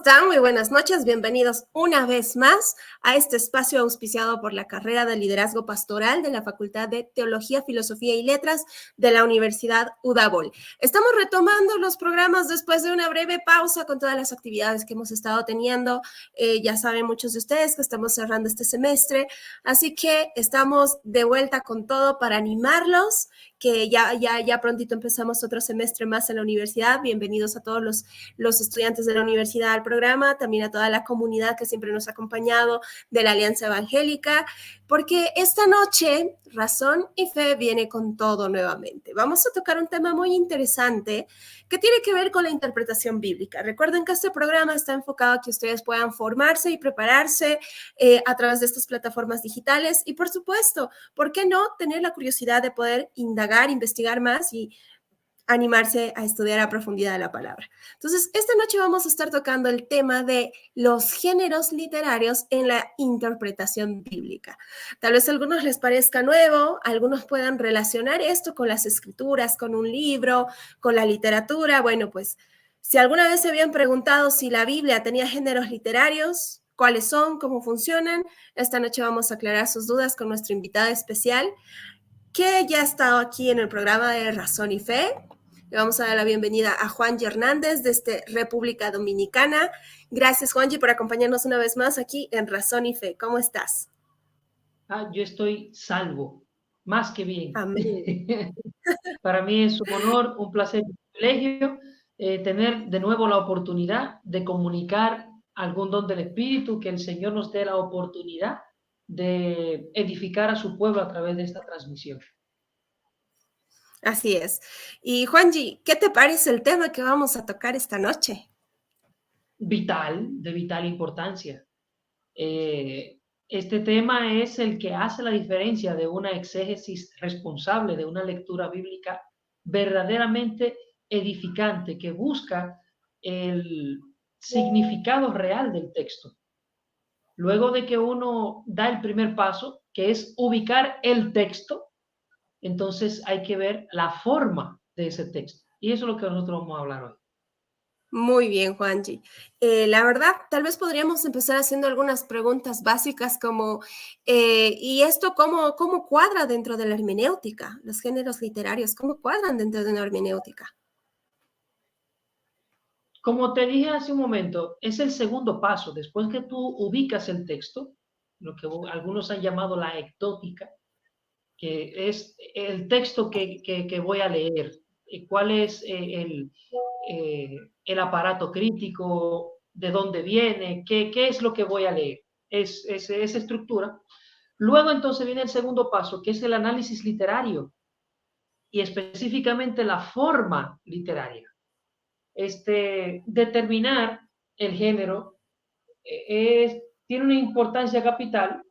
están? Muy buenas noches. Bienvenidos una vez más a este espacio auspiciado por la carrera de Liderazgo Pastoral de la Facultad de Teología, Filosofía y Letras de la Universidad Udabol. Estamos retomando los programas después de una breve pausa con todas las actividades que hemos estado teniendo. Ya saben muchos de ustedes que estamos cerrando este semestre, así que estamos de vuelta con todo para animarlos, que ya prontito empezamos otro semestre más en la universidad. Bienvenidos a todos los estudiantes de la universidad al programa, también a toda la comunidad que siempre nos ha acompañado de la Alianza Evangélica, porque esta noche Razón y Fe viene con todo nuevamente. Vamos a tocar un tema muy interesante que tiene que ver con la interpretación bíblica. Recuerden que este programa está enfocado a que ustedes puedan formarse y prepararse a través de estas plataformas digitales y, por supuesto, ¿por qué no tener la curiosidad de poder indagar, investigar más y animarse a estudiar a profundidad la palabra? Entonces, esta noche vamos a estar tocando el tema de los géneros literarios en la interpretación bíblica. Tal vez a algunos les parezca nuevo, algunos puedan relacionar esto con las escrituras, con un libro, con la literatura. Bueno, pues, si alguna vez se habían preguntado si la Biblia tenía géneros literarios, cuáles son, cómo funcionan, esta noche vamos a aclarar sus dudas con nuestro invitado especial, que ya ha estado aquí en el programa de Razón y Fe. Le vamos a dar la bienvenida a Juanji Hernández desde República Dominicana. Gracias, Juanji, por acompañarnos una vez más aquí en Razón y Fe. ¿Cómo estás? Yo estoy salvo, más que bien. Amén. Para mí es un honor, un placer, un privilegio tener de nuevo la oportunidad de comunicar algún don del Espíritu, que el Señor nos dé la oportunidad de edificar a su pueblo a través de esta transmisión. Así es. Y Juanji, ¿qué te parece el tema que vamos a tocar esta noche? De vital importancia. Este tema es el que hace la diferencia de una exégesis responsable, de una lectura bíblica verdaderamente edificante, que busca el significado real del texto. Luego de que uno da el primer paso, que es ubicar el texto, entonces hay que ver la forma de ese texto. Y eso es lo que nosotros vamos a hablar hoy. Muy bien, Juanji. La verdad, tal vez podríamos empezar haciendo algunas preguntas básicas como, ¿y esto cómo cuadra dentro de la hermenéutica? Los géneros literarios, ¿cómo cuadran dentro de una hermenéutica? Como te dije hace un momento, es el segundo paso. Después que tú ubicas el texto, lo que algunos han llamado la ectótica, que es el texto que voy a leer, cuál es el aparato crítico, de dónde viene, qué es lo que voy a leer, esa estructura. Luego entonces viene el segundo paso, que es el análisis literario y específicamente la forma literaria. Determinar el género tiene una importancia capital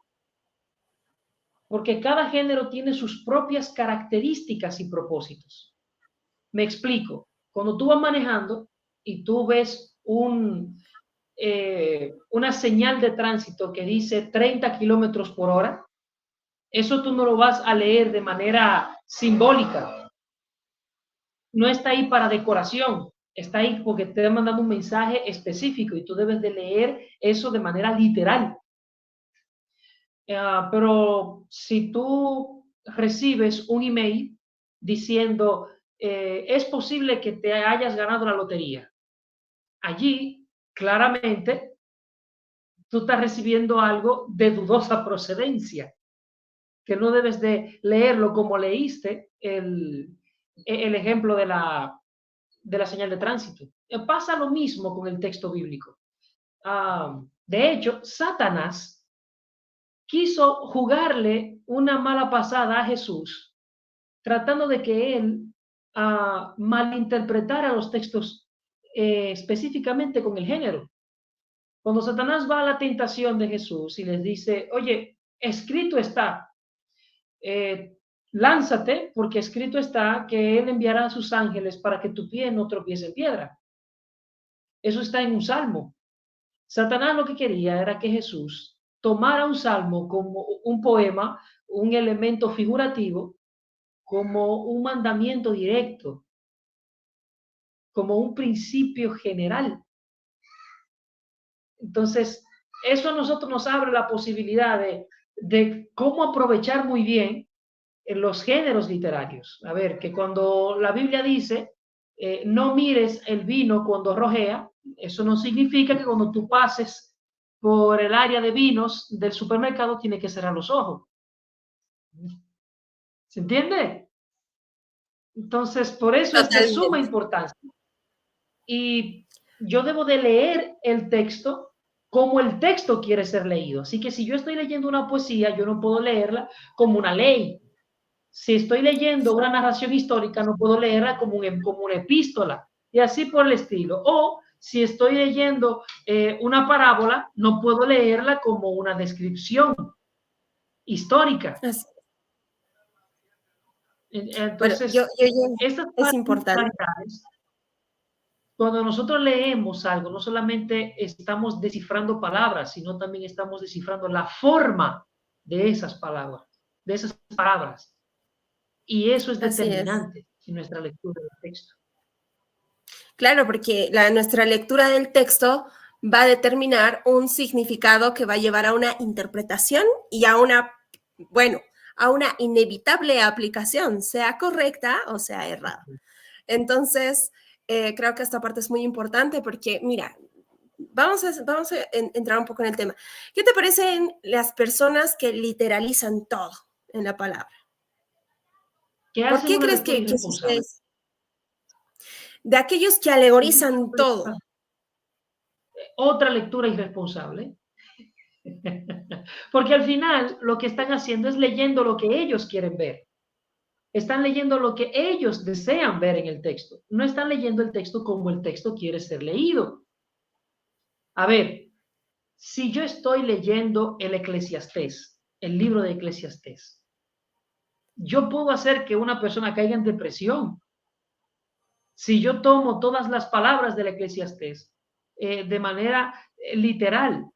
porque cada género tiene sus propias características y propósitos. Me explico. Cuando tú vas manejando y tú ves una señal de tránsito que dice 30 kilómetros por hora, eso tú no lo vas a leer de manera simbólica. No está ahí para decoración, está ahí porque te está mandando un mensaje específico y tú debes de leer eso de manera literal. Pero si tú recibes un email diciendo es posible que te hayas ganado la lotería, allí claramente tú estás recibiendo algo de dudosa procedencia, que no debes de leerlo como leíste el ejemplo de la señal de tránsito. Pasa lo mismo con el texto bíblico. De hecho, Satanás quiso jugarle una mala pasada a Jesús, tratando de que él malinterpretara los textos específicamente con el género. Cuando Satanás va a la tentación de Jesús y les dice, oye, escrito está, lánzate porque escrito está que él enviará a sus ángeles para que tu pie no tropiece en piedra. Eso está en un salmo. Satanás lo que quería era que Jesús tomara un salmo como un poema, un elemento figurativo, como un mandamiento directo, como un principio general. Entonces, eso a nosotros nos abre la posibilidad de cómo aprovechar muy bien los géneros literarios. A ver, que cuando la Biblia dice, no mires el vino cuando rojea, eso no significa que cuando tú pases por el área de vinos del supermercado tienes que cerrar los ojos. ¿Se entiende? Entonces, por eso es de suma Totalmente. importancia. Y yo debo de leer el texto como el texto quiere ser leído. Así que si yo estoy leyendo una poesía, yo no puedo leerla como una ley. Si estoy leyendo una narración histórica, no puedo leerla como una epístola, y así por el estilo. O si estoy leyendo una parábola, no puedo leerla como una descripción histórica. Así. Bueno, Entonces, estas es importante. particularidades, cuando nosotros leemos algo, no solamente estamos descifrando palabras, sino también estamos descifrando la forma de esas palabras, de esas palabras. Y eso es Así es. determinante en nuestra lectura del texto. Claro, porque nuestra lectura del texto va a determinar un significado que va a llevar a una interpretación y a una, bueno, a una inevitable aplicación, sea correcta o sea errada. Entonces, creo que esta parte es muy importante porque, mira, vamos a entrar un poco en el tema. ¿Qué te parecen las personas que literalizan todo en la palabra? Que ¿Por hacen qué una crees lectura que irresponsable. sucede? De aquellos que alegorizan todo. Otra lectura irresponsable. Porque al final lo que están haciendo es leyendo lo que ellos quieren ver. Están leyendo lo que ellos desean ver en el texto. No están leyendo el texto como el texto quiere ser leído. A ver, si yo estoy leyendo el Eclesiastés, el libro de Eclesiastés, yo puedo hacer que una persona caiga en depresión. Si yo tomo todas las palabras del Eclesiastés de manera literal,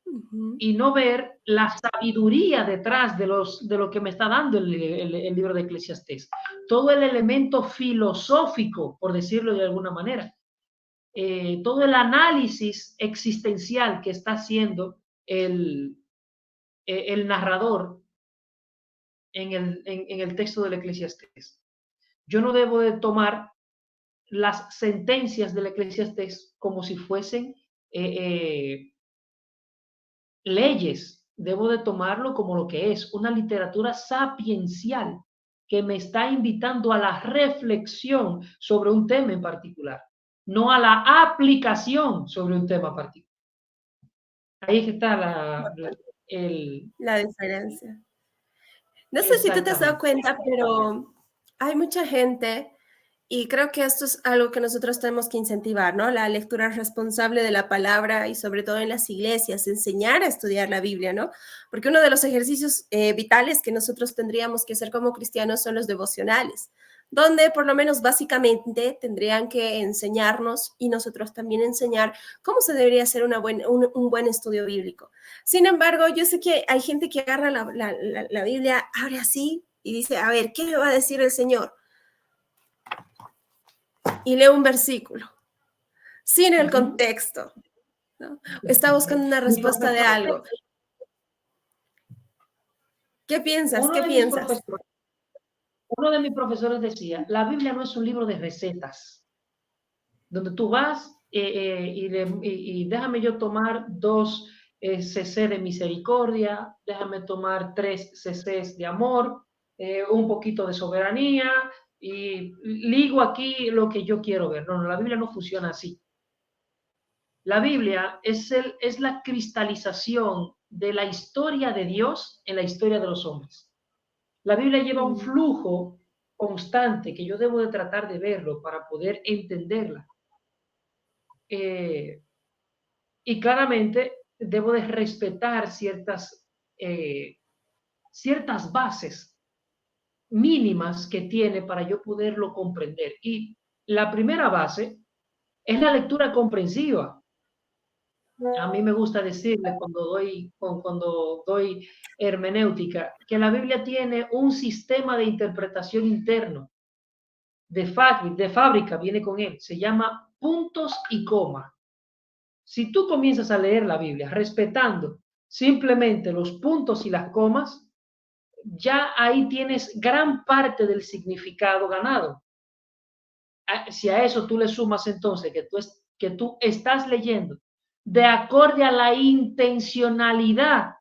Uh-huh. y no ver la sabiduría detrás de lo que me está dando el libro de Eclesiastés. Todo el elemento filosófico, por decirlo de alguna manera. Todo el análisis existencial que está haciendo el narrador en el texto del Eclesiastés. Yo no debo de tomar las sentencias del Eclesiastés como si fuesen leyes, debo de tomarlo como lo que es, una literatura sapiencial que me está invitando a la reflexión sobre un tema en particular, no a la aplicación sobre un tema particular. Ahí está La diferencia. No sé si tú te has dado exactamente. cuenta, pero hay mucha gente, y creo que esto es algo que nosotros tenemos que incentivar, ¿no? La lectura responsable de la palabra y sobre todo en las iglesias, enseñar a estudiar la Biblia, ¿no? Porque uno de los ejercicios vitales que nosotros tendríamos que hacer como cristianos son los devocionales, donde por lo menos básicamente tendrían que enseñarnos y nosotros también enseñar cómo se debería hacer un buen estudio bíblico. Sin embargo, yo sé que hay gente que agarra la Biblia, abre así y dice, a ver, ¿qué me va a decir el Señor? Y lee un versículo, sin el contexto, ¿no? Está buscando una Mi respuesta de profesor, algo. ¿Qué piensas? uno ¿Qué de mis piensas? profesores, uno de mis profesores decía, la Biblia no es un libro de recetas, donde tú vas y déjame yo tomar 2 cc de misericordia, déjame tomar 3 cc de amor, un poquito de soberanía y ligo aquí lo que yo quiero ver. No, no, la Biblia no funciona así. La Biblia es la cristalización de la historia de Dios en la historia de los hombres. La Biblia lleva un flujo constante que yo debo de tratar de verlo para poder entenderla. Y claramente debo de respetar ciertas bases mínimas que tiene para yo poderlo comprender. Y la primera base es la lectura comprensiva. A mí me gusta decirle cuando doy hermenéutica que la Biblia tiene un sistema de interpretación interno, de fábrica, viene con él, se llama puntos y coma. Si tú comienzas a leer la Biblia respetando simplemente los puntos y las comas, ya ahí tienes gran parte del significado ganado. Si a eso tú le sumas entonces que tú estás leyendo de acorde a la intencionalidad,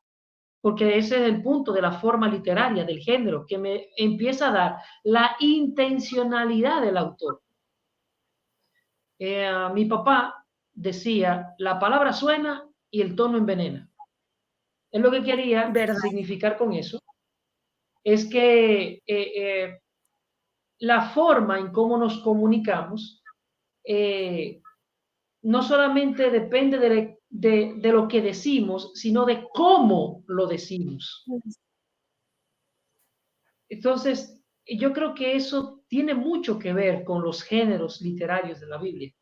porque ese es el punto de la forma literaria, del género, que me empieza a dar la intencionalidad del autor. Mi papá decía, la palabra suena y el tono envenena. Él lo que quería ¿Verdad? significar con eso es que la forma en cómo nos comunicamos no solamente depende de lo que decimos, sino de cómo lo decimos. Entonces, yo creo que eso tiene mucho que ver con los géneros literarios de la Biblia.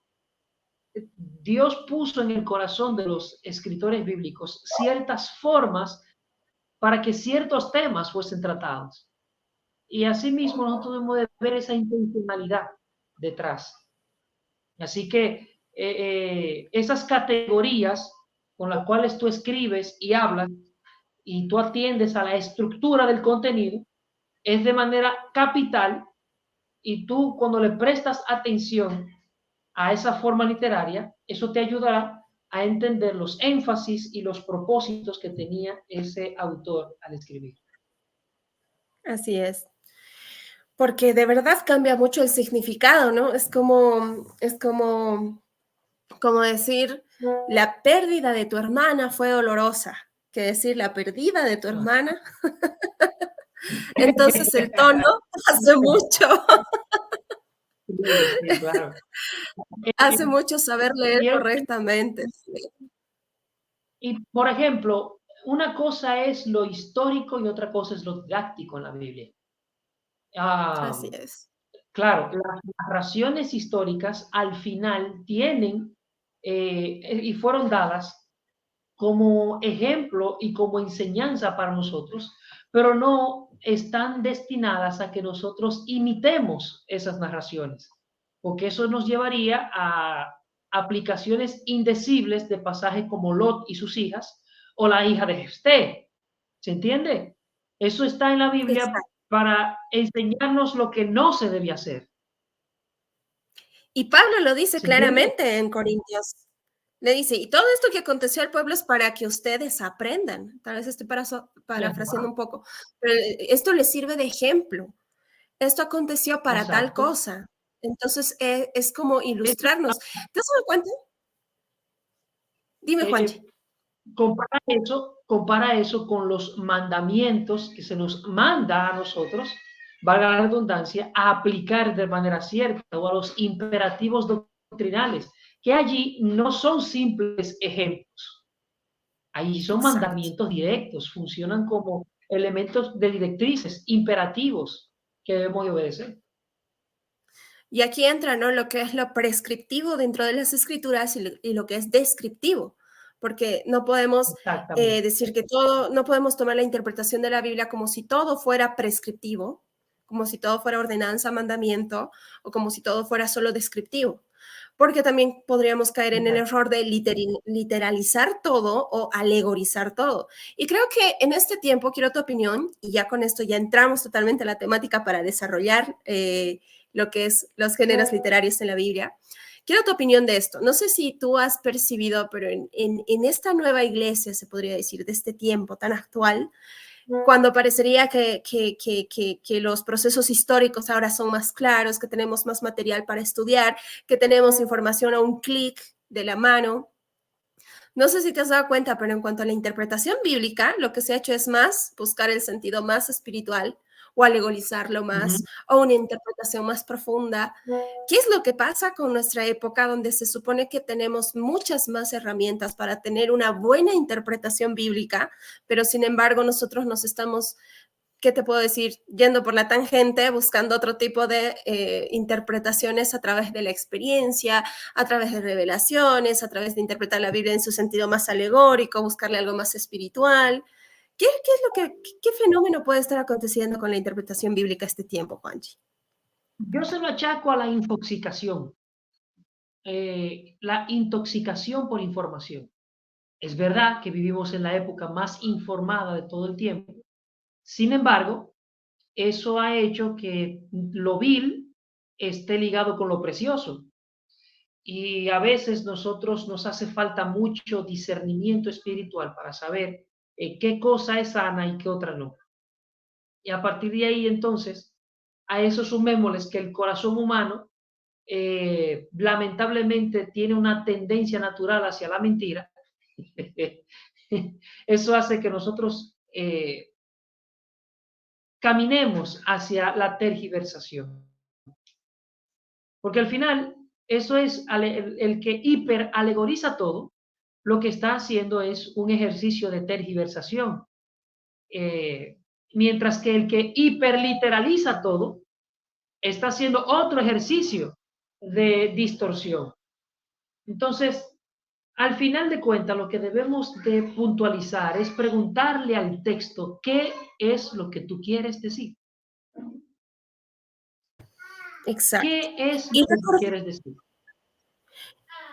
Dios puso en el corazón de los escritores bíblicos ciertas formas para que ciertos temas fuesen tratados. Y asimismo nosotros debemos de ver esa intencionalidad detrás. Así que esas categorías con las cuales tú escribes y hablas y tú atiendes a la estructura del contenido es de manera capital, y tú cuando le prestas atención a esa forma literaria, eso te ayudará a entender los énfasis y los propósitos que tenía ese autor al escribir. Así es. Porque de verdad cambia mucho el significado, ¿no? Como decir, la pérdida de tu hermana fue dolorosa, que decir la pérdida de tu hermana. Entonces el tono hace mucho, Sí, claro. hace mucho saber leer Y, correctamente. y, por ejemplo, una cosa es lo histórico y otra cosa es lo didáctico en la Biblia. Así Ah, es. claro, las narraciones históricas al final tienen y fueron dadas como ejemplo y como enseñanza para nosotros, pero no están destinadas a que nosotros imitemos esas narraciones, porque eso nos llevaría a aplicaciones indecibles de pasajes como Lot y sus hijas o la hija de Jefté. ¿Se entiende? Eso está en la Biblia Exacto. para enseñarnos lo que no se debe hacer. Y Pablo lo dice ¿Se entiende? claramente en Corintios. Le dice, y todo esto que aconteció al pueblo es para que ustedes aprendan. Tal vez estoy parafraseando un poco, pero esto les sirve de ejemplo. Esto aconteció para tal Exacto. cosa. Entonces, es como Es, ilustrarnos. ¿Te has dado cuenta? Dime, eh, Juanchi. eh, compara eso con los mandamientos que se nos manda a nosotros, valga la redundancia, a aplicar de manera cierta, o a los imperativos doctrinales, que allí no son simples ejemplos, allí son Exacto. mandamientos directos, funcionan como elementos de directrices, imperativos que debemos de obedecer. Y aquí entra, ¿no? Lo que es lo prescriptivo dentro de las escrituras y lo que es descriptivo, porque no podemos Exactamente. decir que todo, no podemos tomar la interpretación de la Biblia como si todo fuera prescriptivo, como si todo fuera ordenanza, mandamiento, o como si todo fuera solo descriptivo, porque también podríamos caer en el error de literalizar todo o alegorizar todo. Y creo que en este tiempo, quiero tu opinión, y ya con esto ya entramos totalmente a la temática para desarrollar lo que es los géneros literarios en la Biblia. Quiero tu opinión de esto. No sé si tú has percibido, pero en esta nueva iglesia, se podría decir, de este tiempo tan actual, cuando parecería que los procesos históricos ahora son más claros, que tenemos más material para estudiar, que tenemos información a un clic de la mano. No sé si te has dado cuenta, pero en cuanto a la interpretación bíblica, lo que se ha hecho es más buscar el sentido más espiritual o alegorizarlo más, Uh-huh. o una interpretación más profunda. ¿Qué es lo que pasa con nuestra época donde se supone que tenemos muchas más herramientas para tener una buena interpretación bíblica, pero sin embargo nosotros nos estamos, ¿qué te puedo decir? Yendo por la tangente, buscando otro tipo de interpretaciones a través de la experiencia, a través de revelaciones, a través de interpretar la Biblia en su sentido más alegórico, buscarle algo más espiritual. ¿Qué fenómeno puede estar aconteciendo con la interpretación bíblica este tiempo, Juanchi? Yo se lo achaco a la infoxicación. la intoxicación por información. Es verdad que vivimos en la época más informada de todo el tiempo. Sin embargo, eso ha hecho que lo vil esté ligado con lo precioso. Y a veces nosotros nos hace falta mucho discernimiento espiritual para saber qué cosa es sana y qué otra no. Y a partir de ahí, entonces, a eso sumémosles que el corazón humano lamentablemente tiene una tendencia natural hacia la mentira. Eso hace que nosotros caminemos hacia la tergiversación. Porque al final, eso es el que hiperalegoriza todo, lo que está haciendo es un ejercicio de tergiversación. Eh, Mientras que el que hiperliteraliza todo está haciendo otro ejercicio de distorsión. Entonces, al final de cuentas, lo que debemos de puntualizar es preguntarle al texto qué es lo que tú quieres decir. Exacto. ¿Qué es lo Y que tú quieres decir?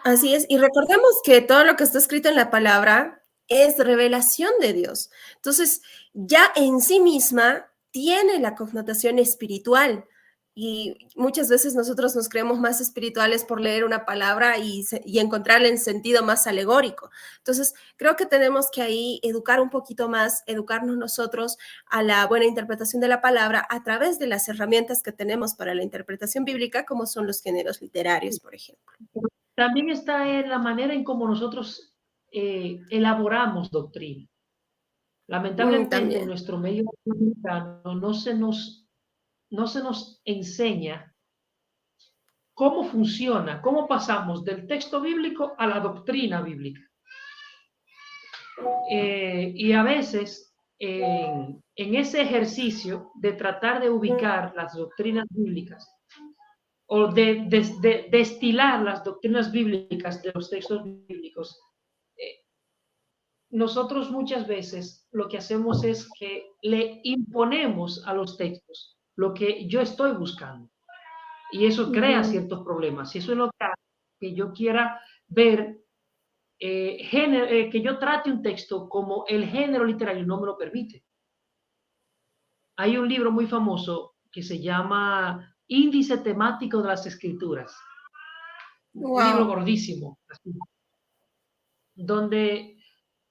así es, y recordemos que todo lo que está escrito en la palabra es revelación de Dios. Entonces, ya en sí misma tiene la connotación espiritual. Y muchas veces nosotros nos creemos más espirituales por leer una palabra y encontrarle en sentido más alegórico. Entonces, creo que tenemos que ahí educar un poquito más, educarnos nosotros a la buena interpretación de la palabra a través de las herramientas que tenemos para la interpretación bíblica, como son los géneros literarios, por ejemplo. También está en la manera en cómo nosotros elaboramos doctrina. Lamentablemente en También. nuestro medio dominicano no se nos enseña cómo funciona, cómo pasamos del texto bíblico a la doctrina bíblica. Y a veces en ese ejercicio de tratar de ubicar las doctrinas bíblicas o de destilar las doctrinas bíblicas de los textos bíblicos, nosotros muchas veces lo que hacemos es que le imponemos a los textos lo que yo estoy buscando. Y eso crea ciertos problemas. Y eso es lo que yo quiera ver, que yo trate un texto como el género literario no me lo permite. Hay un libro muy famoso que se llama Índice temático de las Escrituras. Un libro Wow. gordísimo, donde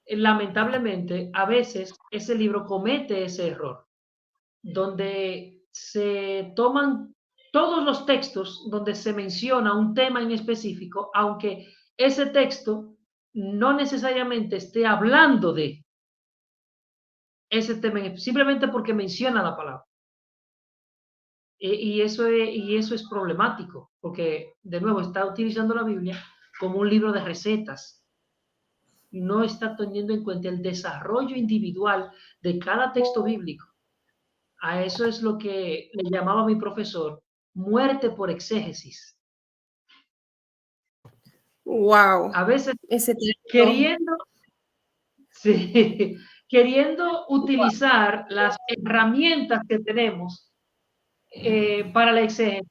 lamentablemente a veces ese libro comete ese error, donde se toman todos los textos donde se menciona un tema en específico, aunque ese texto no necesariamente esté hablando de ese tema, simplemente porque menciona la palabra. Y eso es problemático, porque de nuevo está utilizando la Biblia como un libro de recetas. No está teniendo en cuenta el desarrollo individual de cada texto bíblico. A eso es lo que le llamaba mi profesor muerte por exégesis. Wow. A veces Ese término. queriendo, sí, queriendo utilizar las herramientas que tenemos para la exégesis,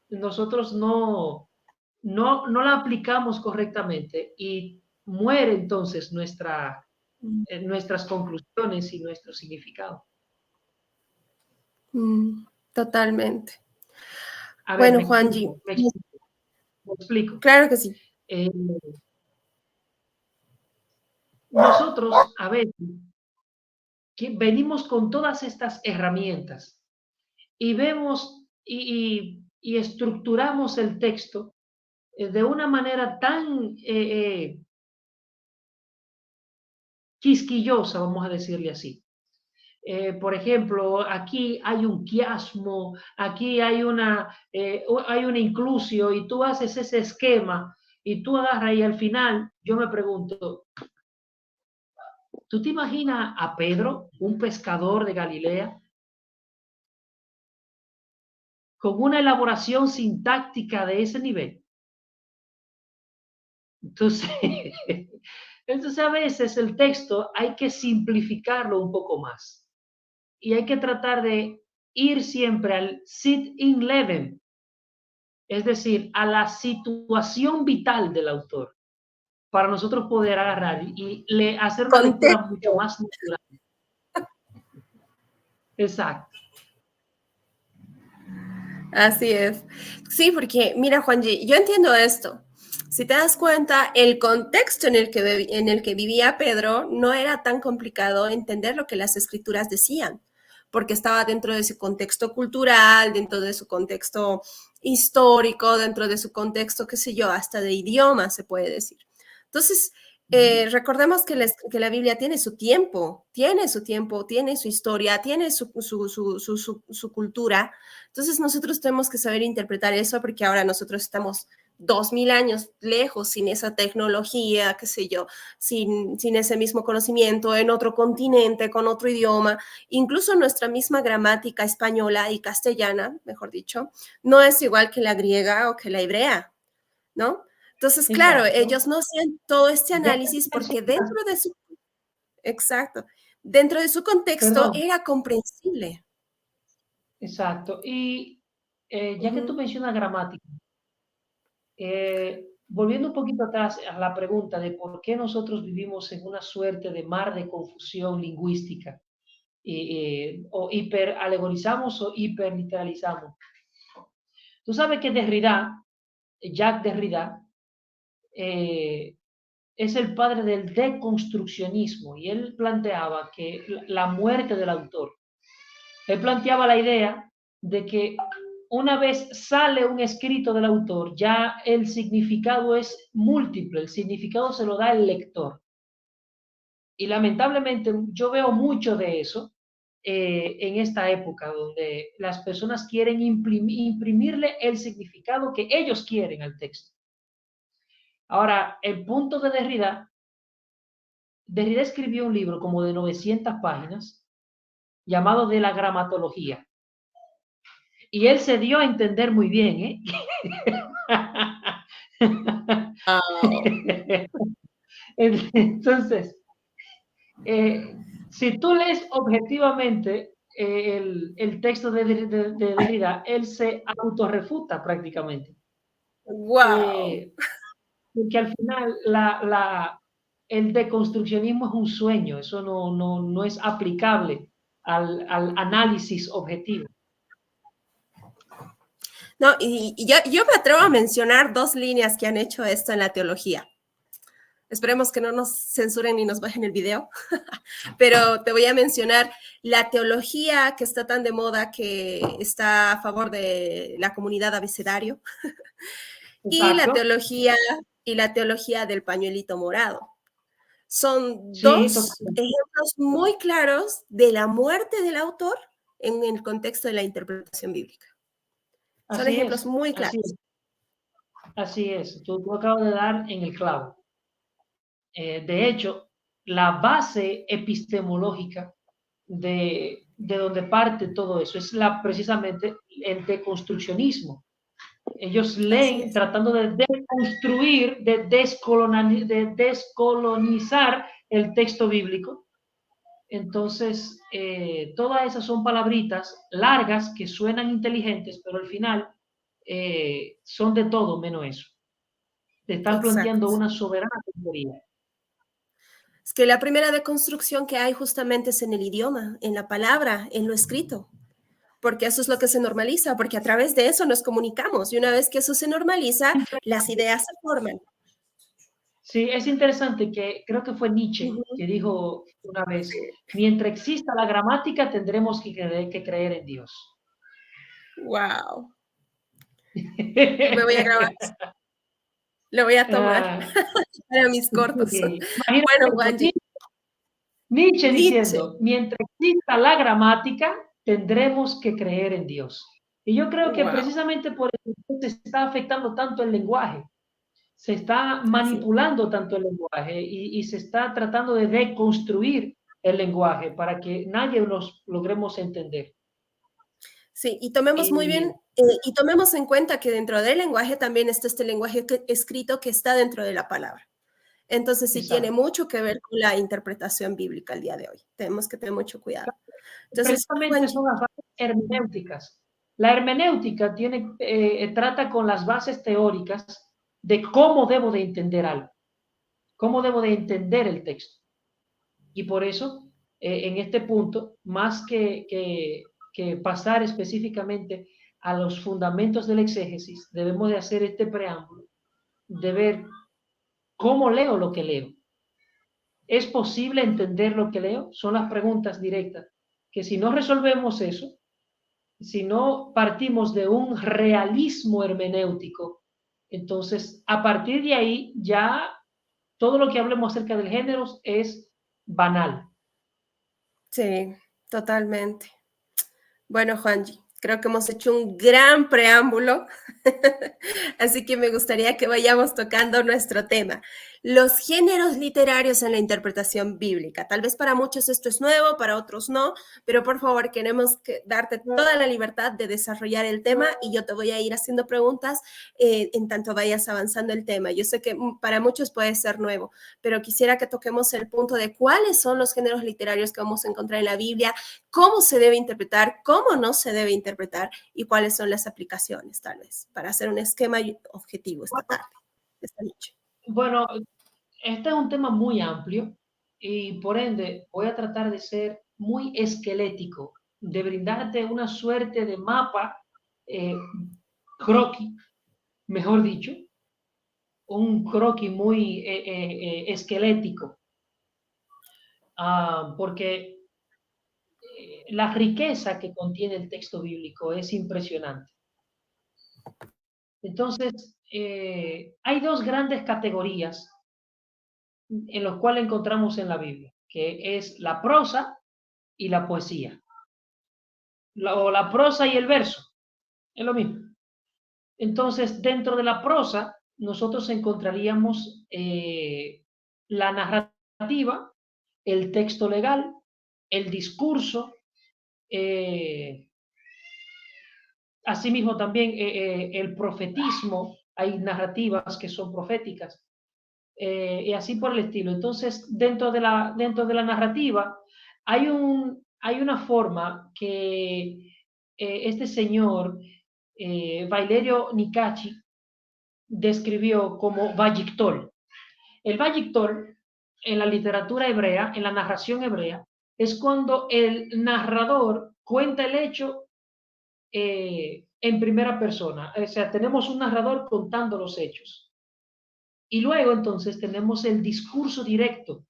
nosotros no la aplicamos correctamente y muere entonces nuestras conclusiones y nuestro significado. Totalmente. A ver, Bueno, me Juanji, explico, me explico, me explico. claro que sí. Eh, Nosotros a veces que venimos con todas estas herramientas y vemos y estructuramos el texto de una manera tan quisquillosa, vamos a decirle así. Por ejemplo, aquí hay un quiasmo, aquí hay una inclusio y tú haces ese esquema y tú agarras y al final yo me pregunto, ¿tú te imaginas a Pedro, un pescador de Galilea, con una elaboración sintáctica de ese nivel? Entonces, entonces a veces el texto hay que simplificarlo un poco más y hay que tratar de ir siempre al sit in leven, es decir, a la situación vital del autor, para nosotros poder agarrar y hacer una lectura mucho Contexto. más natural. Exacto. Así es. Sí, porque mira, Juanji, yo entiendo esto. Si te das cuenta, el contexto en el que vivía Pedro no era tan complicado entender lo que las escrituras decían, porque estaba dentro de su contexto cultural, dentro de su contexto histórico, dentro de su contexto, qué sé yo, hasta de idioma, se puede decir. Entonces, recordemos que la Biblia tiene su tiempo, tiene su tiempo, tiene su historia, tiene su cultura. Entonces nosotros tenemos que saber interpretar eso porque ahora nosotros estamos 2000 años lejos, sin esa tecnología, qué sé yo, sin ese mismo conocimiento, en otro continente, con otro idioma. Incluso nuestra misma gramática española y castellana, mejor dicho, no es igual que la griega o que la hebrea, ¿no? Entonces, claro, Exacto. ellos no hacían todo este análisis porque exacto, dentro de su contexto Perdón, era comprensible. exacto. Y ya que tú Ujú. mencionas gramática, volviendo un poquito atrás a la pregunta de por qué nosotros vivimos en una suerte de mar de confusión lingüística, o hiperalegorizamos o hiperliteralizamos. Tú sabes que Derrida, Jacques Derrida, eh, es el padre del deconstruccionismo y él planteaba que la muerte del autor, él planteaba la idea de que una vez sale un escrito del autor, ya el significado es múltiple, el significado se lo da el lector. Y lamentablemente yo veo mucho de eso en esta época, donde las personas quieren imprimirle el significado que ellos quieren al texto. Ahora, el punto de Derrida escribió un libro como de 900 páginas llamado De la gramatología. Y él se dio a entender muy bien, ¿eh? Wow. Entonces, si tú lees objetivamente el texto de Derrida, él se autorrefuta prácticamente. Wow. Porque al final el deconstruccionismo es un sueño, eso no es aplicable al análisis objetivo. No, y yo me atrevo a mencionar dos líneas que han hecho esto en la teología. Esperemos que no nos censuren ni nos bajen el video, pero te voy a mencionar la teología que está tan de moda, que está a favor de la comunidad abecedario, Exacto. y la teología del pañuelito morado. Son Sí, dos totalmente. ejemplos muy claros de la muerte del autor en el contexto de la interpretación bíblica. Son Así ejemplos es, muy así claros. es, así es. Tú acabas de dar en el clavo. De hecho, la base epistemológica de donde parte todo eso es precisamente el deconstruccionismo. Ellos Así leen es. tratando de deconstruir, de descolonizar el texto bíblico. Entonces, todas esas son palabritas largas que suenan inteligentes, pero al final son de todo menos eso. Te están planteando Exacto. una soberana teoría. Es que la primera deconstrucción que hay justamente es en el idioma, en la palabra, en lo escrito, porque eso es lo que se normaliza, porque a través de eso nos comunicamos y una vez que eso se normaliza, las ideas se forman. Sí, es interesante que creo que fue Nietzsche Ujú. que dijo una vez, mientras exista la gramática tendremos que creer en Dios. Wow. Me voy a grabar, lo voy a tomar Ah, para mis cortos. sí. Imagínate Bueno, eso, Juanji, Nietzsche Nietzsche. diciendo, mientras exista la gramática, tendremos que creer en Dios. Y yo creo que Wow. precisamente por eso se está afectando tanto el lenguaje, se está Así. manipulando tanto el lenguaje y se está tratando de deconstruir el lenguaje para que nadie nos logremos entender. Sí, y tomemos muy Y, bien, y tomemos en cuenta que dentro del lenguaje también está este lenguaje escrito que está dentro de la palabra. Entonces sí tiene exacto. mucho que ver con la interpretación bíblica el día de hoy. Tenemos que tener mucho cuidado. Entonces, Precisamente Juanji, son las bases hermenéuticas. La hermenéutica trata con las bases teóricas de cómo debo de entender algo, cómo debo de entender el texto. Y por eso, en este punto, más que pasar específicamente a los fundamentos del exégesis, debemos de hacer este preámbulo, de ver cómo leo lo que leo. ¿Es posible entender lo que leo? Son las preguntas directas, que si no resolvemos eso, si no partimos de un realismo hermenéutico, entonces a partir de ahí ya todo lo que hablemos acerca del género es banal. Sí, totalmente. Bueno, Juanji, creo que hemos hecho un gran preámbulo, así que me gustaría que vayamos tocando nuestro tema. Los géneros literarios en la interpretación bíblica. Tal vez para muchos esto es nuevo, para otros no, pero por favor queremos darte toda la libertad de desarrollar el tema y yo te voy a ir haciendo preguntas en tanto vayas avanzando el tema. Yo sé que para muchos puede ser nuevo, pero quisiera que toquemos el punto de cuáles son los géneros literarios que vamos a encontrar en la Biblia, cómo se debe interpretar, cómo no se debe interpretar y cuáles son las aplicaciones, tal vez, para hacer un esquema objetivo esta tarde, esta noche. Bueno, este es un tema muy amplio y por ende voy a tratar de ser muy esquelético, de brindarte una suerte de mapa croquis, mejor dicho, un croquis muy esquelético, porque la riqueza que contiene el texto bíblico es impresionante. Entonces, hay dos grandes categorías en las cuales encontramos en la Biblia, que es la prosa y la poesía. O la prosa y el verso, es lo mismo. Entonces, dentro de la prosa, nosotros encontraríamos la narrativa, el texto legal, el discurso, asimismo también el profetismo, hay narrativas que son proféticas, y así por el estilo. Entonces, dentro de la narrativa, hay una forma que este señor, Valerio Nicachi, describió como vallictol. El vallictol, en la literatura hebrea, en la narración hebrea, es cuando el narrador cuenta el hecho en primera persona. O sea, tenemos un narrador contando los hechos. Y luego entonces tenemos el discurso directo,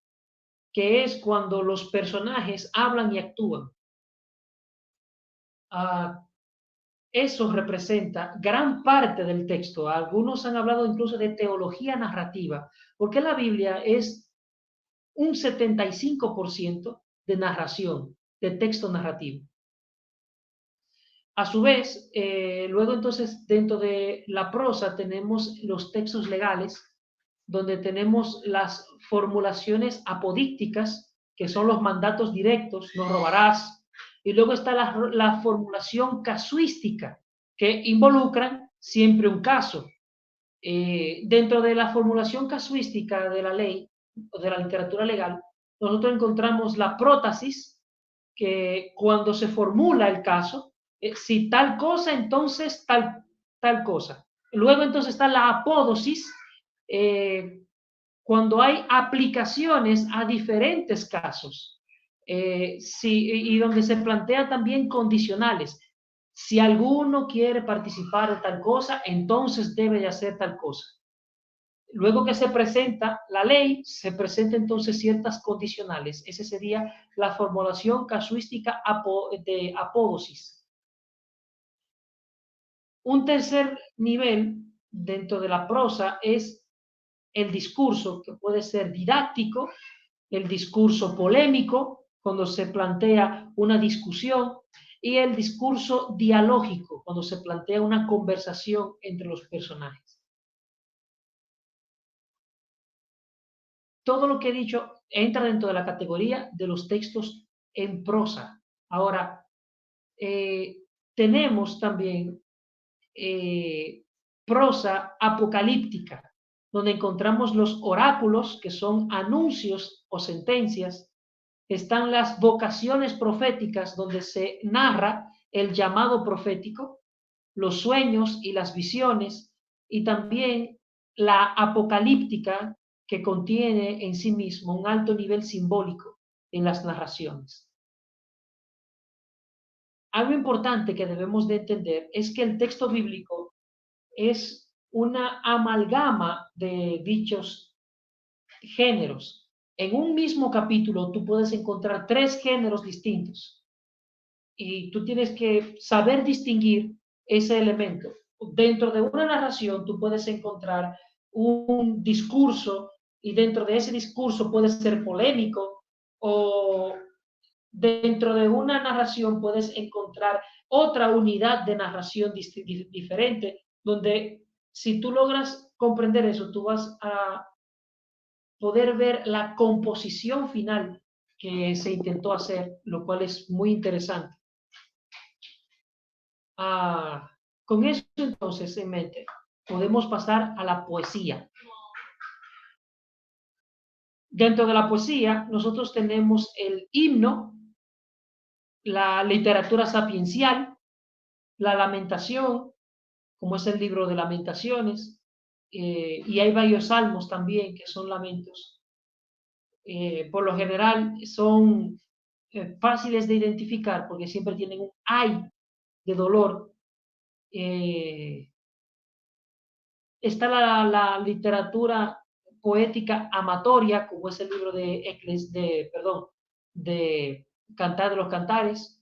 que es cuando los personajes hablan y actúan. Eso representa gran parte del texto. Algunos han hablado incluso de teología narrativa, porque la Biblia es un 75% de narración, de texto narrativo. A su vez, luego entonces dentro de la prosa tenemos los textos legales, donde tenemos las formulaciones apodícticas, que son los mandatos directos, no robarás, y luego está la formulación casuística, que involucran siempre un caso. Dentro de la formulación casuística de la ley o de la literatura legal, nosotros encontramos la prótasis, que cuando se formula el caso, si tal cosa, entonces tal cosa. Luego entonces está la apódosis, cuando hay aplicaciones a diferentes casos, y donde se plantea también condicionales. Si alguno quiere participar de tal cosa, entonces debe de hacer tal cosa. Luego que se presenta la ley, se presenta entonces ciertas condicionales. Esa sería la formulación casuística de apódosis. Un tercer nivel dentro de la prosa es el discurso, que puede ser didáctico, el discurso polémico, cuando se plantea una discusión, y el discurso dialógico, cuando se plantea una conversación entre los personajes. Todo lo que he dicho entra dentro de la categoría de los textos en prosa. Ahora, tenemos también prosa apocalíptica, donde encontramos los oráculos, que son anuncios o sentencias, están las vocaciones proféticas, donde se narra el llamado profético, los sueños y las visiones, y también la apocalíptica, que contiene en sí mismo un alto nivel simbólico en las narraciones. Algo importante que debemos de entender es que el texto bíblico es una amalgama de dichos géneros. En un mismo capítulo tú puedes encontrar 3 géneros distintos y tú tienes que saber distinguir ese elemento. Dentro de una narración tú puedes encontrar un discurso y dentro de ese discurso puede ser polémico, o dentro de una narración puedes encontrar otra unidad de narración diferente, donde si tú logras comprender eso, tú vas a poder ver la composición final que se intentó hacer, lo cual es muy interesante. Con eso entonces en mente, podemos pasar a la poesía. Dentro de la poesía, nosotros tenemos el himno, la literatura sapiencial, la lamentación, como es el libro de Lamentaciones, y hay varios salmos también que son lamentos. Por lo general son fáciles de identificar porque siempre tienen un ay de dolor. Está la literatura poética amatoria, como es el libro de Cantar de los Cantares.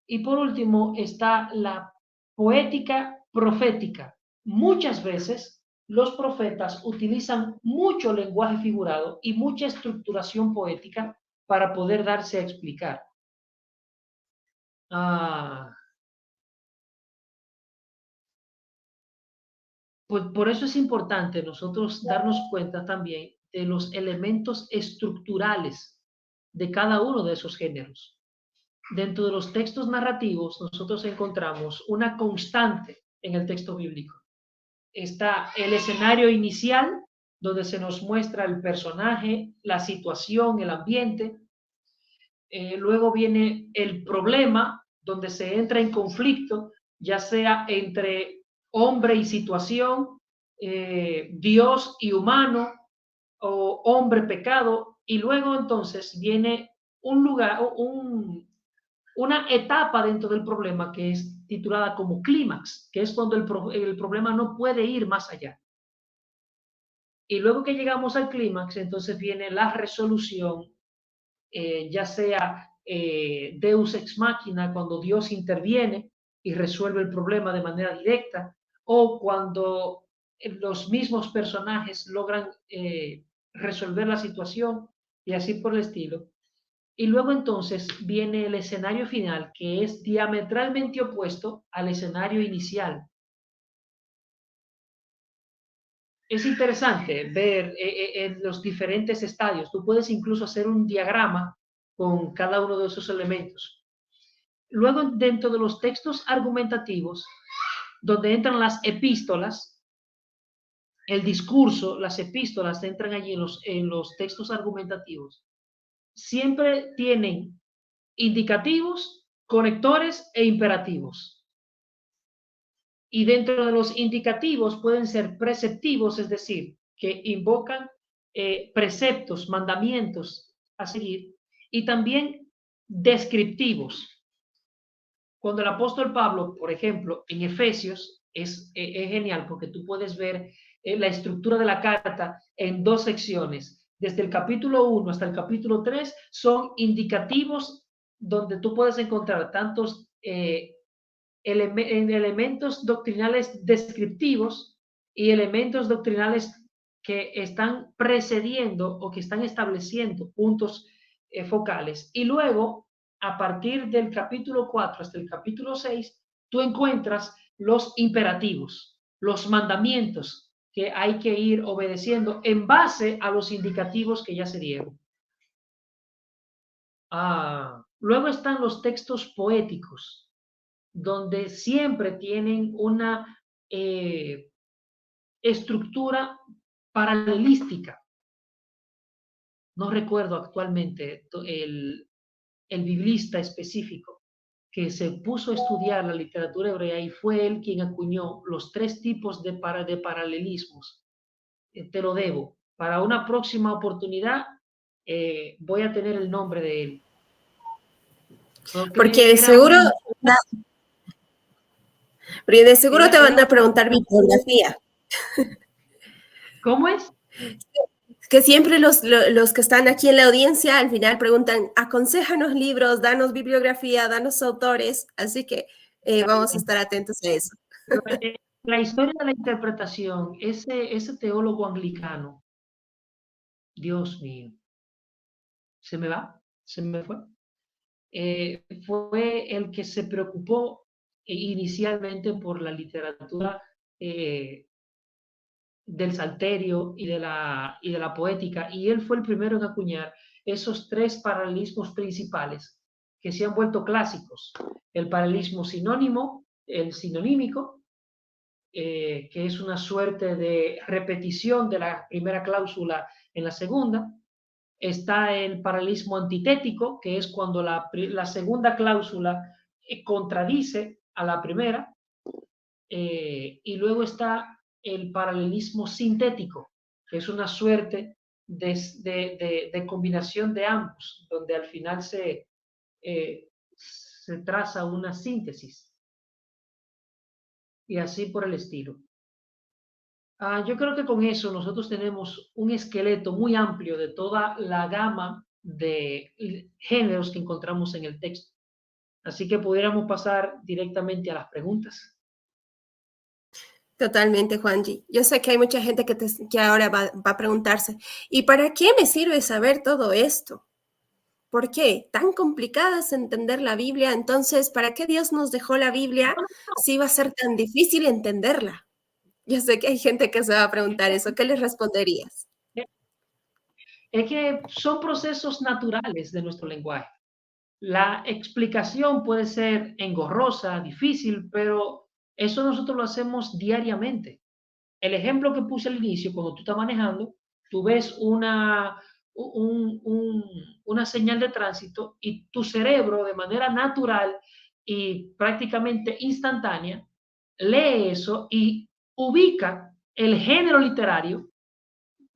Y por último está la poética profética. Muchas veces los profetas utilizan mucho lenguaje figurado y mucha estructuración poética para poder darse a explicar. Pues por eso es importante nosotros darnos cuenta también de los elementos estructurales de cada uno de esos géneros. Dentro de los textos narrativos, nosotros encontramos una constante en el texto bíblico. Está el escenario inicial, donde se nos muestra el personaje, la situación, el ambiente. Luego viene el problema, donde se entra en conflicto, ya sea entre hombre y situación, Dios y humano, o hombre pecado, y luego entonces viene un lugar, una etapa dentro del problema que es titulada como clímax, que es cuando el problema no puede ir más allá. Y luego que llegamos al clímax, entonces viene la resolución, ya sea Deus ex machina, cuando Dios interviene y resuelve el problema de manera directa, o cuando los mismos personajes logran resolver la situación y así por el estilo. Y luego entonces viene el escenario final, que es diametralmente opuesto al escenario inicial. Es interesante ver en los diferentes estadios. Tú puedes incluso hacer un diagrama con cada uno de esos elementos. Luego, dentro de los textos argumentativos, donde entran las epístolas, el discurso, las epístolas entran allí en los textos argumentativos. Siempre tienen indicativos, conectores e imperativos. Y dentro de los indicativos pueden ser preceptivos, es decir, que invocan preceptos, mandamientos a seguir, y también descriptivos. Cuando el apóstol Pablo, por ejemplo, en Efesios, es genial porque tú puedes ver la estructura de la carta en 2 secciones. Desde el capítulo 1 hasta el capítulo 3 son indicativos, donde tú puedes encontrar tantos elementos doctrinales descriptivos y elementos doctrinales que están precediendo o que están estableciendo puntos focales. Y luego, a partir del capítulo 4 hasta el capítulo 6, tú encuentras los imperativos, los mandamientos que hay que ir obedeciendo en base a los indicativos que ya se dieron. Luego están los textos poéticos, donde siempre tienen una estructura paralelística. no recuerdo actualmente el biblista específico, que se puso a estudiar la literatura hebrea y fue él quien acuñó los 3 tipos de paralelismos. Te lo debo. Para una próxima oportunidad voy a tener el nombre de él. Porque de seguro, te van a preguntar bibliografía. ¿Cómo es? Que siempre los que están aquí en la audiencia al final preguntan, aconséjanos libros, danos bibliografía, danos autores, así que vamos a estar atentos a eso. La historia de la interpretación, ese teólogo anglicano, Dios mío, se me fue. Fue el que se preocupó inicialmente por la literatura del salterio y de la poética, y él fue el primero en acuñar esos 3 paralelismos principales que se han vuelto clásicos: el paralelismo sinónimo, el sinonímico, que es una suerte de repetición de la primera cláusula en la segunda. Está el paralelismo antitético, que es cuando la segunda cláusula contradice a la primera. Y luego está el paralelismo sintético, que es una suerte de combinación de ambos, donde al final se traza una síntesis. Y así por el estilo. Yo creo que con eso nosotros tenemos un esqueleto muy amplio de toda la gama de géneros que encontramos en el texto. Así que pudiéramos pasar directamente a las preguntas. Totalmente, Juanji. Yo sé que hay mucha gente que ahora va a preguntarse, ¿y para qué me sirve saber todo esto? ¿Por qué? ¿Tan complicada es entender la Biblia? Entonces, ¿para qué Dios nos dejó la Biblia si iba a ser tan difícil entenderla? Yo sé que hay gente que se va a preguntar eso. ¿Qué les responderías? Es que son procesos naturales de nuestro lenguaje. La explicación puede ser engorrosa, difícil, pero eso nosotros lo hacemos diariamente. El ejemplo que puse al inicio, cuando tú estás manejando, tú ves una señal de tránsito y tu cerebro, de manera natural y prácticamente instantánea, lee eso y ubica el género literario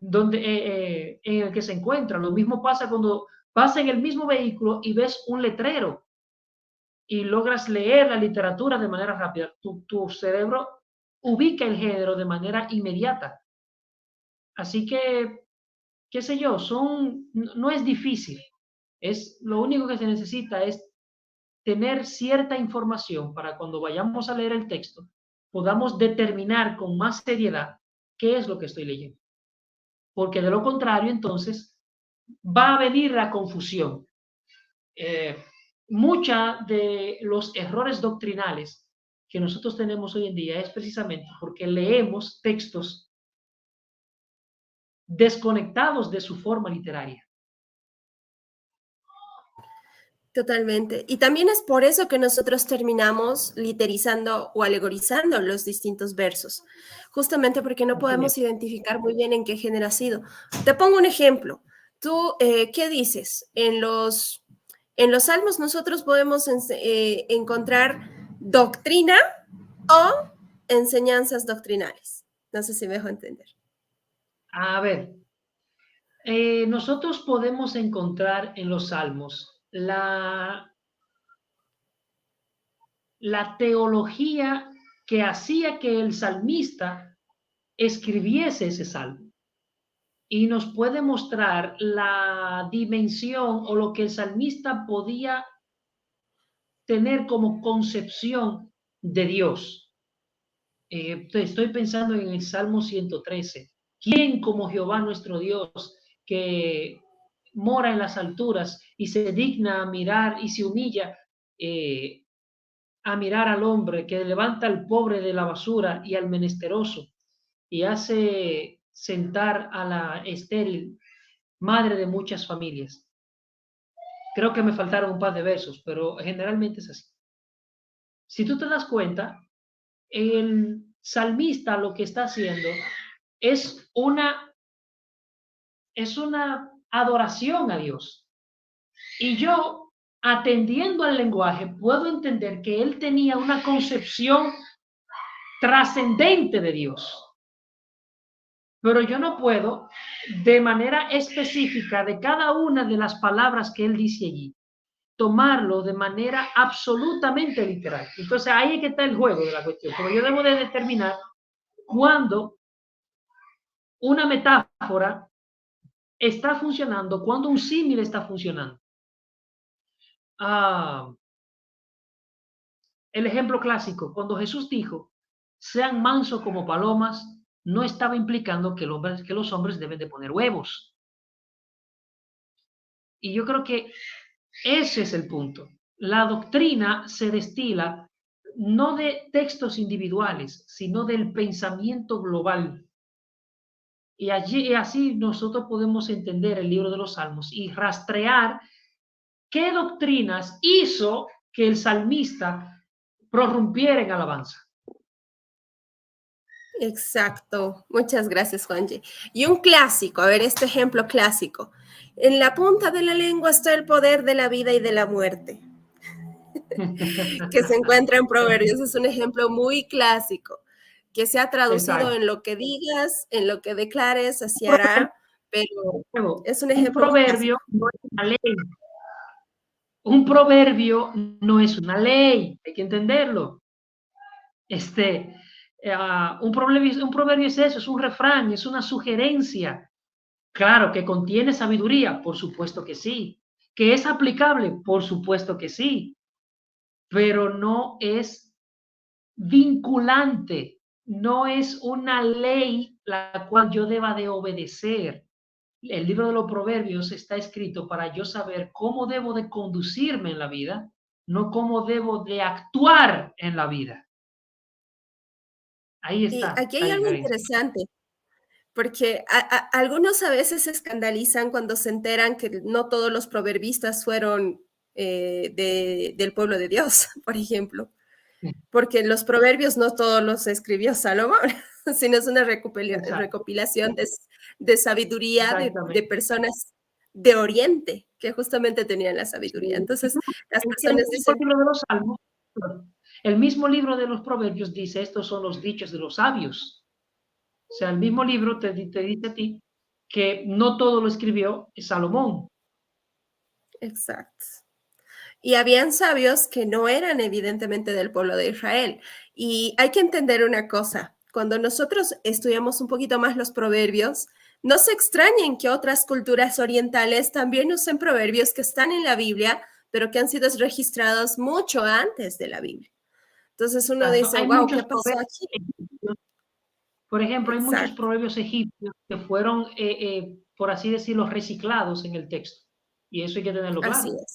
en el que se encuentra. Lo mismo pasa cuando vas en el mismo vehículo y ves un letrero y logras leer la literatura de manera rápida. Tu cerebro ubica el género de manera inmediata. Así que, qué sé yo, no es difícil. Lo único que se necesita es tener cierta información para cuando vayamos a leer el texto, podamos determinar con más seriedad qué es lo que estoy leyendo. Porque de lo contrario, entonces, va a venir la confusión. Muchos de los errores doctrinales que nosotros tenemos hoy en día es precisamente porque leemos textos desconectados de su forma literaria. Totalmente. Y también es por eso que nosotros terminamos literizando o alegorizando los distintos versos, justamente porque no podemos identificar muy bien en qué género ha sido. Te pongo un ejemplo. Tú, ¿qué dices? En los salmos nosotros podemos encontrar doctrina o enseñanzas doctrinales. No sé si me dejo entender. A ver, nosotros podemos encontrar en los salmos la teología que hacía que el salmista escribiese ese salmo, y nos puede mostrar la dimensión o lo que el salmista podía tener como concepción de Dios. Estoy pensando en el Salmo 113. ¿Quién como Jehová nuestro Dios, que mora en las alturas y se digna a mirar y se humilla a mirar al hombre, que levanta al pobre de la basura y al menesteroso y hace sentar a la estéril, madre de muchas familias? Creo que me faltaron un par de versos, pero generalmente es así. Si tú te das cuenta, el salmista lo que está haciendo es una adoración a Dios. Y yo, atendiendo al lenguaje, puedo entender que él tenía una concepción trascendente de Dios. Pero yo no puedo, de manera específica, de cada una de las palabras que él dice allí, tomarlo de manera absolutamente literal. Entonces ahí es que está el juego de la cuestión. Pero yo debo de determinar cuándo una metáfora está funcionando, cuándo un símil está funcionando. El ejemplo clásico, cuando Jesús dijo, sean mansos como palomas, no estaba implicando que los hombres deben de poner huevos. Y yo creo que ese es el punto. La doctrina se destila no de textos individuales, sino del pensamiento global. Y allí, así nosotros podemos entender el libro de los Salmos y rastrear qué doctrinas hizo que el salmista prorrumpiera en alabanza. Exacto. Muchas gracias, Juanji. Y un clásico, a ver, este ejemplo clásico. En la punta de la lengua está el poder de la vida y de la muerte, que se encuentra en Proverbios. Es un ejemplo muy clásico, que se ha traducido Exacto. en lo que digas, en lo que declares, así hará, pero es un ejemplo un proverbio clásico. no es una ley. Un proverbio no es una ley, hay que entenderlo. Un proverbio es eso, es un refrán, es una sugerencia. Claro, que contiene sabiduría, por supuesto que sí. Que es aplicable, por supuesto que sí. Pero no es vinculante, no es una ley la cual yo deba de obedecer. El libro de los proverbios está escrito para yo saber cómo debo de conducirme en la vida, no cómo debo de actuar en la vida. Ahí Y está aquí la hay algo diferencia. interesante, porque algunos a veces se escandalizan cuando se enteran que no todos los proverbistas fueron del pueblo de Dios, por ejemplo, porque los proverbios no todos los escribió Salomón, sino es una Exacto, recopilación de sabiduría de exactamente. personas de Oriente que justamente tenían la Sí. sabiduría. Entonces, las El personas mismo dicen, libro de los Salmos, el mismo libro de los Proverbios dice, estos son los dichos de los sabios. O sea, el mismo libro te dice a ti que no todo lo escribió Salomón. exacto. Y habían sabios que no eran evidentemente del pueblo de Israel. Y hay que entender una cosa, cuando nosotros estudiamos un poquito más los proverbios, no se extrañen que otras culturas orientales también usen proverbios que están en la Biblia, pero que han sido registrados mucho antes de la Biblia. Entonces uno Exacto. dice, Hay wow, ¿qué muchos pasó proverbios aquí? egipcios. Por ejemplo, hay muchos Exacto, proverbios egipcios que fueron, por así decirlo, reciclados en el texto. Y eso hay que tenerlo así claro.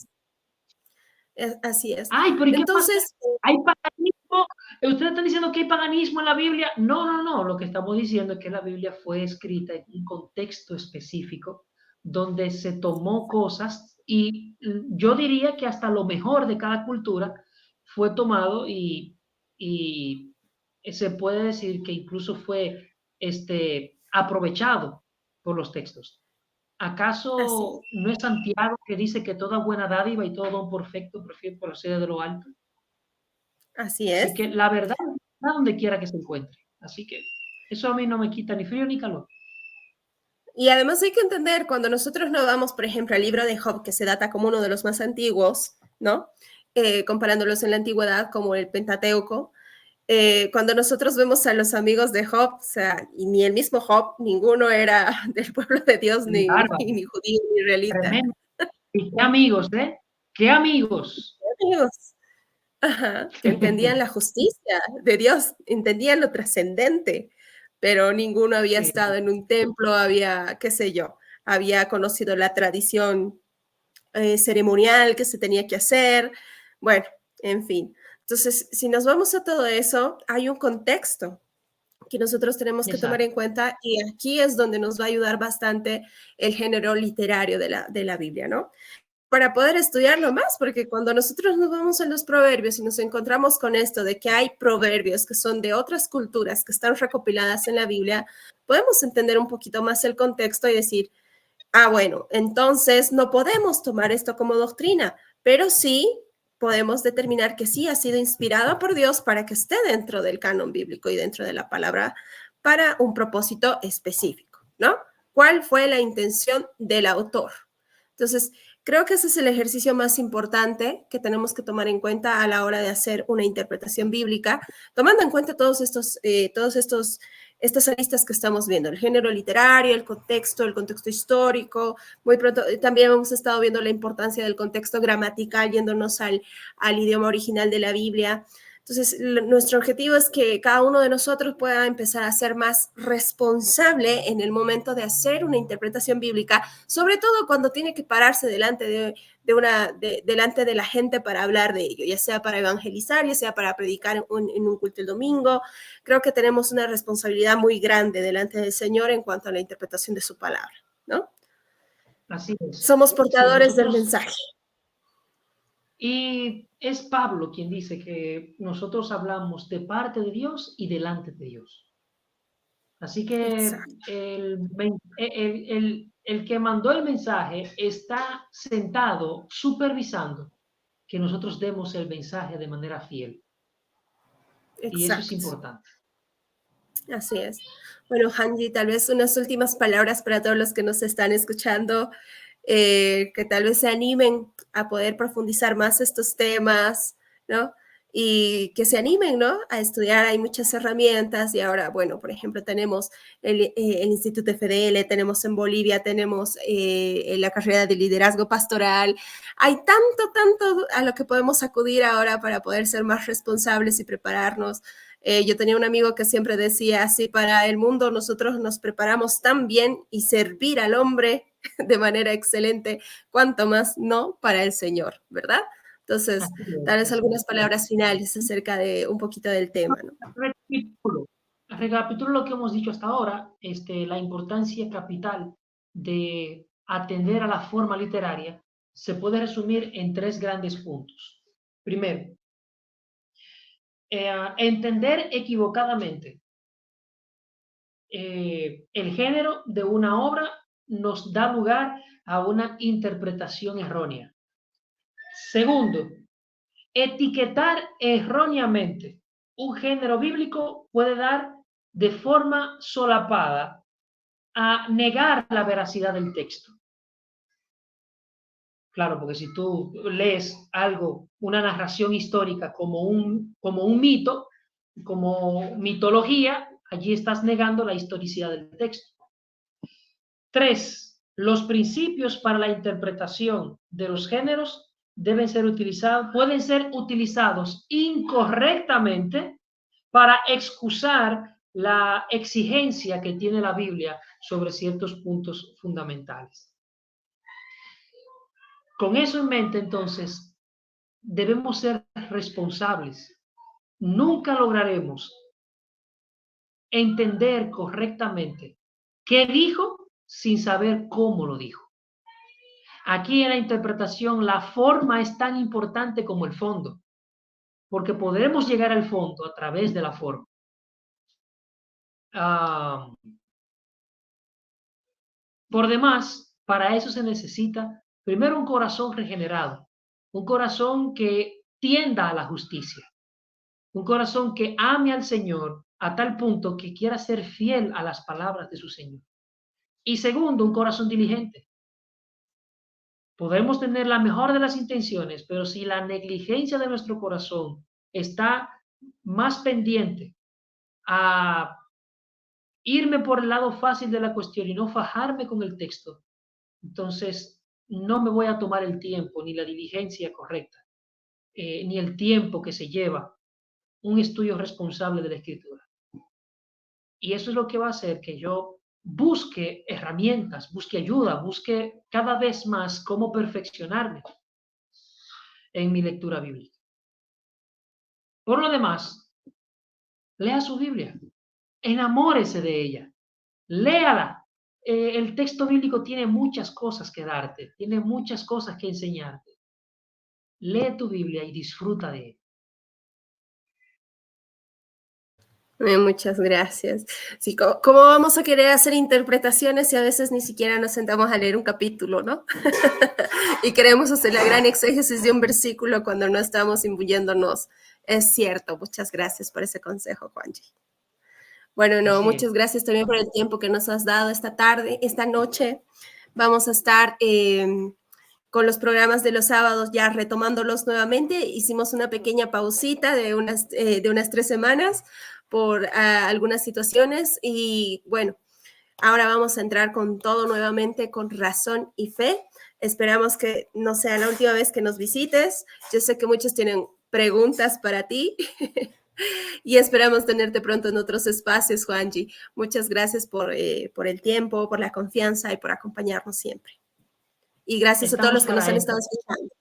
es, así es. Ay, pero ¿y qué pasa? Entonces, ¿Hay paganismo? ¿Ustedes están diciendo que hay paganismo en la Biblia? No, no, no. Lo que estamos diciendo es que la Biblia fue escrita en un contexto específico donde se tomó cosas y yo diría que hasta lo mejor de cada cultura fue tomado y se puede decir que incluso fue aprovechado por los textos. así ¿Acaso es, no es Santiago que dice que toda buena dádiva y todo don perfecto procede de lo alto? así Así es. que la verdad está donde quiera que se encuentre. Así que eso a mí no me quita ni frío ni calor. Y además hay que entender, cuando nosotros nos vamos, por ejemplo, al libro de Job, que se data como uno de los más antiguos, ¿no? Comparándolos en la antigüedad como el Pentateuco, cuando nosotros vemos a los amigos de Job, o sea, y ni el mismo Job, ninguno era del pueblo de Dios, Bárbaro, ni judío, ni israelita. tremendo. Y qué amigos, ¿eh? ¡Qué amigos! Amigos, ajá, que entendían la justicia de Dios, entendían lo trascendente, pero ninguno había Sí, estado en un templo, había, qué sé yo, había conocido la tradición ceremonial que se tenía que hacer, bueno, en fin. Entonces, si nos vamos a todo eso, hay un contexto que nosotros tenemos que tomar exacto. en cuenta y aquí es donde nos va a ayudar bastante el género literario de la Biblia, ¿no? Para poder estudiarlo más, porque cuando nosotros nos vamos a los proverbios y nos encontramos con esto de que hay proverbios que son de otras culturas que están recopiladas en la Biblia, podemos entender un poquito más el contexto y decir, Bueno, entonces no podemos tomar esto como doctrina, pero sí podemos determinar que sí ha sido inspirado por Dios para que esté dentro del canon bíblico y dentro de la palabra para un propósito específico, ¿no? ¿Cuál fue la intención del autor? Entonces, creo que ese es el ejercicio más importante que tenemos que tomar en cuenta a la hora de hacer una interpretación bíblica, tomando en cuenta estas aristas que estamos viendo, el género literario, el contexto histórico. Muy pronto también hemos estado viendo la importancia del contexto gramatical, yéndonos al idioma original de la Biblia. Entonces, nuestro objetivo es que cada uno de nosotros pueda empezar a ser más responsable en el momento de hacer una interpretación bíblica, sobre todo cuando tiene que pararse delante de la gente para hablar de ello, ya sea para evangelizar, ya sea para predicar en un culto el domingo. Creo que tenemos una responsabilidad muy grande delante del Señor en cuanto a la interpretación de su palabra, ¿no? Así es. Somos Sí, portadores del mensaje. Y es Pablo quien dice que nosotros hablamos de parte de Dios y delante de Dios. Así que Exacto. el que mandó el mensaje está sentado supervisando que nosotros demos el mensaje de manera fiel. Y eso es Exacto. importante. Así es. Bueno, Hanji, tal vez unas últimas palabras para todos los que nos están escuchando, que tal vez se animen a poder profundizar más estos temas, ¿no? Y que se animen, ¿no? A estudiar. Hay muchas herramientas y ahora, bueno, por ejemplo, tenemos el Instituto FDL, tenemos en Bolivia, tenemos la carrera de liderazgo pastoral. Hay tanto a lo que podemos acudir ahora para poder ser más responsables y prepararnos. Yo tenía un amigo que siempre decía, así para el mundo nosotros nos preparamos tan bien y servir al hombre de manera excelente, cuanto más no para el Señor, ¿verdad? Entonces, Así tal es, vez así algunas es. palabras finales acerca de un poquito del tema, ¿no? Recapitulo, recapitulo lo que hemos dicho hasta ahora, la importancia capital de atender a la forma literaria se puede resumir en tres grandes puntos. Primero, entender equivocadamente el género de una obra nos da lugar a una interpretación errónea. Segundo, etiquetar erróneamente un género bíblico puede dar de forma solapada a negar la veracidad del texto. Claro, porque si tú lees algo, una narración histórica como un mito, como mitología, allí estás negando la historicidad del texto. 3. Los principios para la interpretación de los géneros pueden ser utilizados incorrectamente para excusar la exigencia que tiene la Biblia sobre ciertos puntos fundamentales. Con eso en mente, entonces, debemos ser responsables. Nunca lograremos entender correctamente qué dijo sin saber cómo lo dijo. Aquí en la interpretación la forma es tan importante como el fondo, porque podremos llegar al fondo a través de la forma. Por demás, para eso se necesita primero un corazón regenerado, un corazón que tienda a la justicia, un corazón que ame al Señor a tal punto que quiera ser fiel a las palabras de su Señor. Y segundo, un corazón diligente. Podemos tener la mejor de las intenciones, pero si la negligencia de nuestro corazón está más pendiente a irme por el lado fácil de la cuestión y no fajarme con el texto, entonces no me voy a tomar el tiempo ni la diligencia correcta, ni el tiempo que se lleva un estudio responsable de la escritura. Y eso es lo que va a hacer que yo busque herramientas, busque ayuda, busque cada vez más cómo perfeccionarme en mi lectura bíblica. Por lo demás, lea su Biblia, enamórese de ella, léala. El texto bíblico tiene muchas cosas que darte, tiene muchas cosas que enseñarte. Lee tu Biblia y disfruta de ella. Muchas gracias. Sí, ¿cómo vamos a querer hacer interpretaciones si a veces ni siquiera nos sentamos a leer un capítulo, ¿no? Y queremos hacer la gran exégesis de un versículo cuando no estamos imbuyéndonos. Es cierto. Muchas gracias por ese consejo, Juanji. Bueno, no, Así muchas es. gracias también por el tiempo que nos has dado esta tarde, esta noche. Vamos a estar con los programas de los sábados ya retomándolos nuevamente. Hicimos una pequeña pausita de unas 3 semanas por algunas situaciones y bueno, ahora vamos a entrar con todo nuevamente con razón y fe. Esperamos que no sea la última vez que nos visites. Yo sé que muchos tienen preguntas para ti. Y esperamos tenerte pronto en otros espacios, Juanji. Muchas gracias por el tiempo, por la confianza y por acompañarnos siempre. Y gracias a todos Estamos los que nos para han esto. estado escuchando.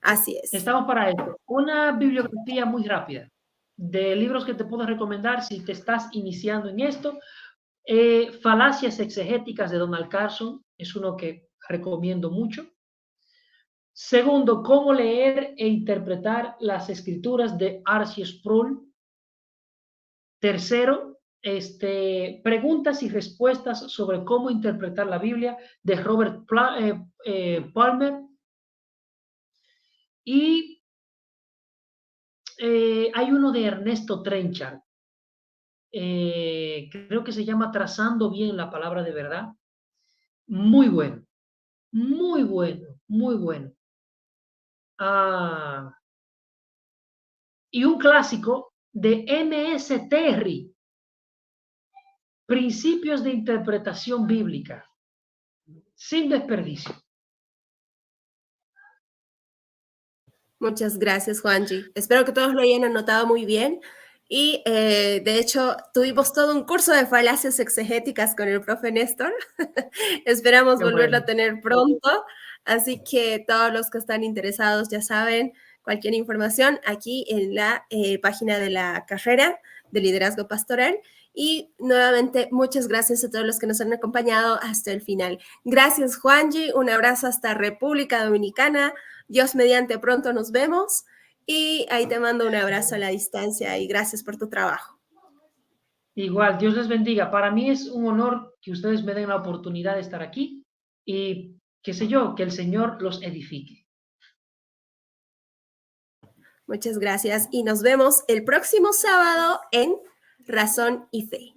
Así es. Estamos para esto. Una bibliografía muy rápida de libros que te puedo recomendar si te estás iniciando en esto. Falacias exegéticas de Donald Carson es uno que recomiendo mucho. Segundo, cómo leer e interpretar las escrituras de R.C. Sproul. Tercero, preguntas y respuestas sobre cómo interpretar la Biblia de Robert Palmer. Y hay uno de Ernesto Trenchard, creo que se llama Trazando bien la palabra de verdad. Muy bueno, muy bueno, muy bueno. Y un clásico de M.S. Terry, Principios de Interpretación Bíblica, sin desperdicio. Muchas gracias, Juanji. Espero que todos lo hayan anotado muy bien. Y de hecho, tuvimos todo un curso de falacias exegéticas con el profe Néstor. Esperamos Qué volverlo bueno. a tener pronto. Así que todos los que están interesados ya saben, cualquier información aquí en la página de la carrera de liderazgo pastoral. Y nuevamente, muchas gracias a todos los que nos han acompañado hasta el final. Gracias, Juanji. Un abrazo hasta República Dominicana. Dios mediante, pronto nos vemos. Y ahí te mando un abrazo a la distancia y gracias por tu trabajo. Igual, Dios les bendiga. Para mí es un honor que ustedes me den la oportunidad de estar aquí y, qué sé yo, que el Señor los edifique. Muchas gracias y nos vemos el próximo sábado en Razón y Fe.